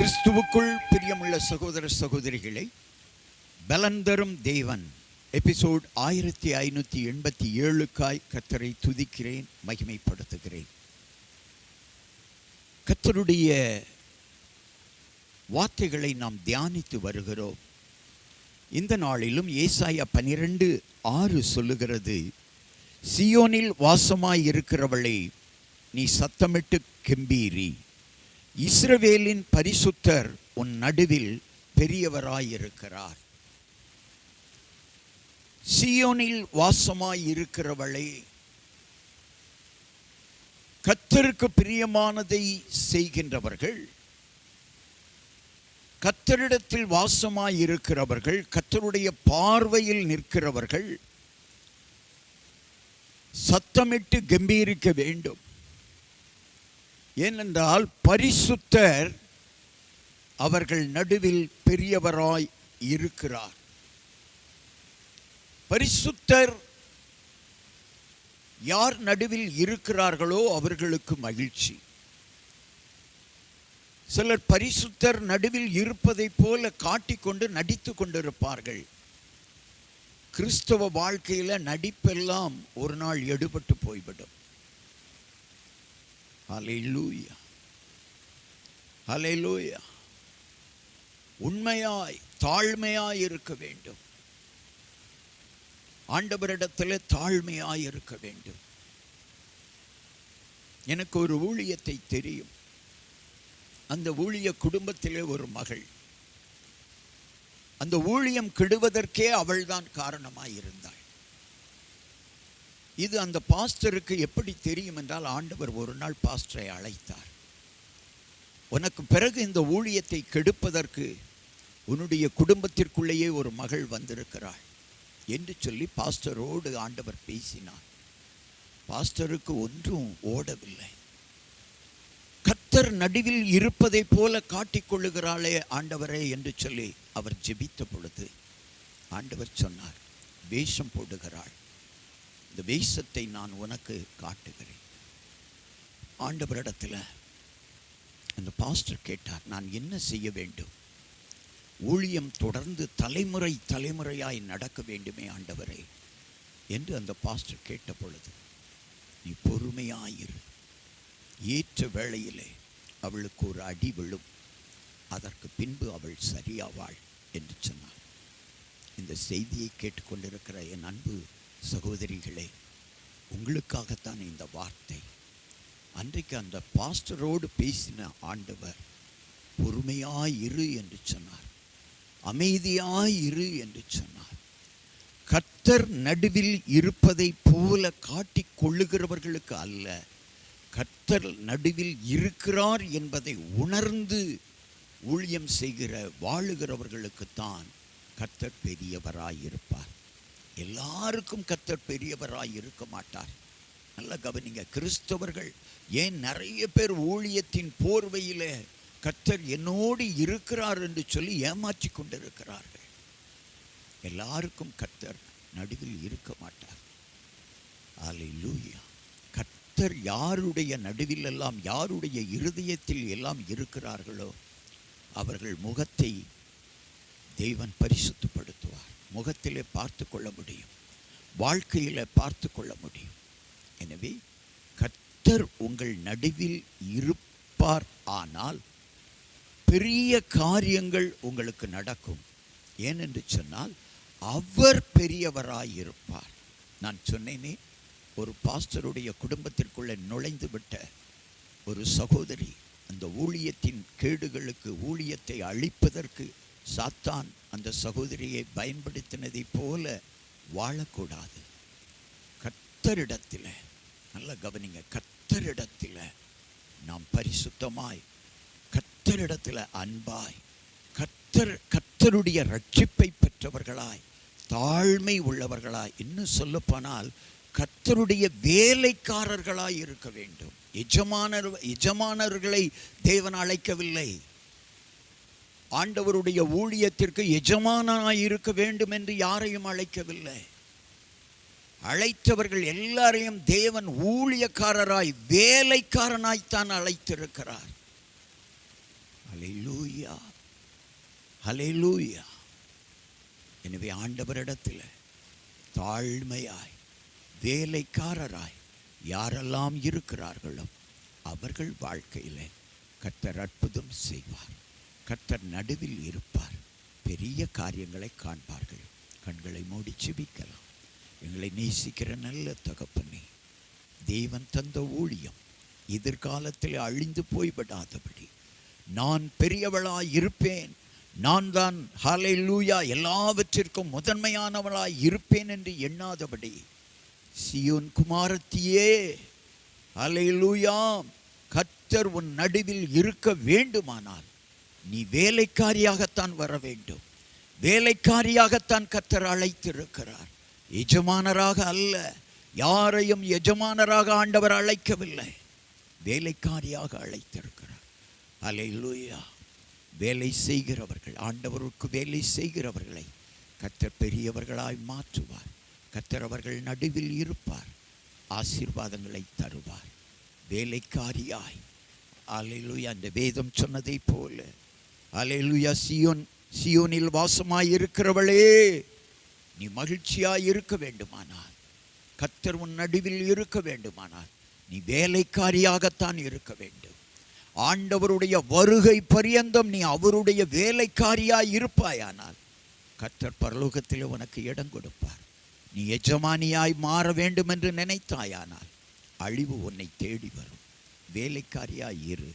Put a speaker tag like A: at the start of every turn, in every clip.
A: கிறிஸ்துவுக்குள் பிரியமுள்ள சகோதர சகோதரிகளை, பலன் தரும் தேவன் எபிசோட் 1587க்காய் கர்த்தரை துதிக்கிறேன், மகிமைப்படுத்துகிறேன். கர்த்தருடைய வார்த்தைகளை நாம் தியானித்து வருகிறோம். இந்த நாளிலும் ஏசாயா 12:6 சொல்லுகிறது, சியோனில் வாசமாய் இருக்கிறவளை நீ சத்தமிட்டு கெம்பீரி, இஸ்ரவேலின் பரிசுத்தர் உன் நடுவில் பெரியவராயிருக்கிறார். சியோனில் வாசமாய் இருக்கிறவளை, கர்த்தருக்கு பிரியமானதை செய்கின்றவர்கள், கர்த்தரிடத்தில் வாசமாய் இருக்கிறவர்கள், கர்த்தருடைய பார்வையில் நிற்கிறவர்கள் சத்தமிட்டு கம்பீரிக்க வேண்டும். ஏனென்றால் பரிசுத்தர் அவர்கள் நடுவில் பெரியவராய் இருக்கிறார். பரிசுத்தர் யார் நடுவில் இருக்கிறார்களோ அவர்களுக்கு மகிழ்ச்சி. சிலர் பரிசுத்தர் நடுவில் இருப்பதை போல காட்டிக்கொண்டு நடித்து கொண்டிருப்பார்கள். கிறிஸ்தவ வாழ்க்கையில நடிப்பெல்லாம் ஒரு நாள் எடுபட்டு போய்விடும். ஹல்லேலூயா, ஹல்லேலூயா. உண்மையாய் தாழ்மையாய் இருக்க வேண்டும். ஆண்டவரிடத்தில் தாழ்மையாய் இருக்க வேண்டும். எனக்கு ஒரு ஊழியத்தை தெரியும். அந்த ஊழிய குடும்பத்திலே ஒரு மகள். அந்த ஊழியம் கெடுவதற்கே அவள்தான் காரணமாய் இருந்தாள். இது அந்த பாஸ்டருக்கு எப்படி தெரியும் என்றால், ஆண்டவர் ஒரு நாள் பாஸ்டரை அழைத்தார். உனக்கு பிறகு இந்த ஊழியத்தை கெடுப்பதற்கு உன்னுடைய குடும்பத்திற்குள்ளேயே ஒரு மகள் வந்திருக்கிறாள் என்று சொல்லி பாஸ்டரோடு ஆண்டவர் பேசினார். பாஸ்டருக்கு ஒன்றும் ஓடவில்லை. கர்த்தர் நடுவில் இருப்பதை போல காட்டிக்கொள்ளுகிறாளே ஆண்டவரே என்று சொல்லி அவர் ஜெபித்த பொழுது ஆண்டவர் சொன்னார், வேஷம் போடுகிறாள், இந்த வேஷத்தை நான் உனக்கு காட்டுகிறேன். ஆண்டவரிடத்தில் அந்த பாஸ்டர் கேட்டார், நான் என்ன செய்ய வேண்டும்? ஊழியம் தொடர்ந்து தலைமுறை தலைமுறையாய் நடக்க வேண்டுமே ஆண்டவரே என்று அந்த பாஸ்டர் கேட்ட பொழுது, நீ பொறுமையாயிரு, ஏற்ற வேளையிலே அவளுக்கு ஒரு அடி விழும், அதற்கு பின்பு அவள் சரியாவாள் என்று சொன்னார். இந்த செய்தியை கேட்டுக்கொண்டிருக்கிற என் அன்பு சகோதரிகளே, உங்களுக்காகத்தான் இந்த வார்த்தை. அன்றைக்கு அந்த பாஸ்டரோடு பேசின ஆண்டவர் பொறுமையாயிரு என்று சொன்னார், அமைதியாயிரு என்று சொன்னார். கர்த்தர் நடுவில் இருப்பதை போல காட்டிக் கொள்ளுகிறவர்களுக்கு அல்ல, கர்த்தர் நடுவில் இருக்கிறார் என்பதை உணர்ந்து ஊழியம் செய்கிற வாழுகிறவர்களுக்குத்தான் கர்த்தர் பெரியவராயிருப்பார். எல்லாருக்கும் கர்த்தர் பெரியவராய் இருக்க மாட்டார். நல்ல கவனிங்க, கிறிஸ்தவர்கள் ஏன் நிறைய பேர் ஊழியத்தின் போர்வையில் கர்த்தர் என்னோடு இருக்கிறார் என்று சொல்லி ஏமாற்றி கொண்டிருக்கிறார்கள். எல்லாருக்கும் கர்த்தர் நடுவில் இருக்க மாட்டார். ஹல்லேலூயா. கர்த்தர் யாருடைய நடுவில் எல்லாம், யாருடைய இருதயத்தில் எல்லாம் இருக்கிறார்களோ அவர்கள் முகத்தை தேவன் பரிசுத்தப்படுத்துவார். முகத்திலே பார்த்து கொள்ள முடியும், வாழ்க்கையில் பார்த்து கொள்ள முடியும். எனவே கர்த்தர் உங்கள் நடுவில் இருப்பார், ஆனால் பெரிய காரியங்கள் உங்களுக்கு நடக்கும். ஏனென்று சொன்னால் அவர் பெரியவராயிருப்பார். நான் சொன்னேனே, ஒரு பாஸ்டருடைய குடும்பத்திற்குள்ளே நுழைந்து விட்ட ஒரு சகோதரி, அந்த ஊழியத்தின் கேடுகளுக்கு, ஊழியத்தை அழிப்பதற்கு சாத்தான் அந்த சகோதரியை பயன்படுத்தினதை போல வாழக்கூடாது. கர்த்தரிடத்தில், நல்ல கவனிங்க, கர்த்தரிடத்தில் நாம் பரிசுத்தமாய், கர்த்தரிடத்தில் அன்பாய், கர்த்தருடைய ரட்சிப்பை பெற்றவர்களாய், தாழ்மை உள்ளவர்களாய், இன்னும் சொல்லப்போனால் கர்த்தருடைய வேலைக்காரர்களாய் இருக்க வேண்டும். எஜமானர்களை தேவன் அழைக்கவில்லை. ஆண்டவருடைய ஊழியத்திற்கு எஜமானாய் இருக்க வேண்டும் என்று யாரையும் அழைக்கவில்லை. அழைத்தவர்கள் எல்லாரையும் தேவன் ஊழியக்காரராய், வேலைக்காரனாய்த்தான் அழைத்திருக்கிறார். அல்லேலூயா. ஹல்லேலூயா. எனவே ஆண்டவரிடத்தில் தாழ்மையாய் வேலைக்காரராய் யாரெல்லாம் இருக்கிறார்களோ அவர்கள் வாழ்க்கையில் கர்த்தர் அற்புதம் செய்வார். கர்த்தர் நடுவில் இருப்பார். பெரிய காரியங்களை காண்பார்கள். கண்களை மூடி ஜெபிக்கலாம். எங்களை நேசிக்கிற நல்ல தகப்பனே, தேவன் தந்த ஊழியம் எதிர்காலத்தில் அழிந்து போய்விடாதபடி நான் பெரியவளாய் இருப்பேன், நான் தான் ஹல்லேலூயா எல்லாவற்றிற்கும் முதன்மையானவளாய் இருப்பேன் என்று எண்ணாதபடி, சீயோன் குமாரத்தியே ஹல்லேலூயா, கர்த்தர் உன் நடுவில் இருக்க வேண்டுமானால் நீ வேலைக்காரியாகத்தான் வர வேண்டும். வேலைக்காரியாகத்தான் கர்த்தர் அழைத்திருக்கிறார், எஜமானராக அல்ல. யாரையும் எஜமானராக ஆண்டவர் அழைக்கவில்லை, வேலைக்காரியாக அழைத்திருக்கிறார். ஹல்லேலூயா. வேலை செய்கிறவர்கள், ஆண்டவருக்கு வேலை செய்கிறவர்களை கர்த்தர் பெரியவர்களாய் மாற்றுவார். கர்த்தர் அவர்கள் நடுவில் இருப்பார், ஆசீர்வாதங்களை தருவார். வேலைக்காரியாய் ஹல்லேலூயா. அந்த வேதம் சொன்னதை போல ஹல்லேலூயா, சியோனில் வாசமாய் இருக்கிறவளே, நீ மகிழ்ச்சியாய் இருக்க வேண்டுமானால், கர்த்தர் உன் நடுவில் இருக்க வேண்டுமானால் நீ வேலைக்காரியாகத்தான் இருக்க வேண்டும். ஆண்டவருடைய வருகை பரியந்தம் நீ அவருடைய வேலைக்காரியாய் இருப்பாயானால் கர்த்தர் பரலோகத்தில் உனக்கு இடம் கொடுப்பார். நீ எஜமானியாய் மாற வேண்டும் என்று நினைத்தாயானால் அழிவு உன்னை தேடி வரும். வேலைக்காரியாய் இரு,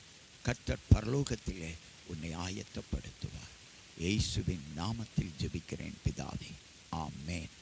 A: கர்த்தர் பரலோகத்திலே உன்னை ஆயத்தப்படுத்துவார். இயேசுவின் நாமத்தில் ஜெபிக்கிறேன் பிதாவே, ஆமென்.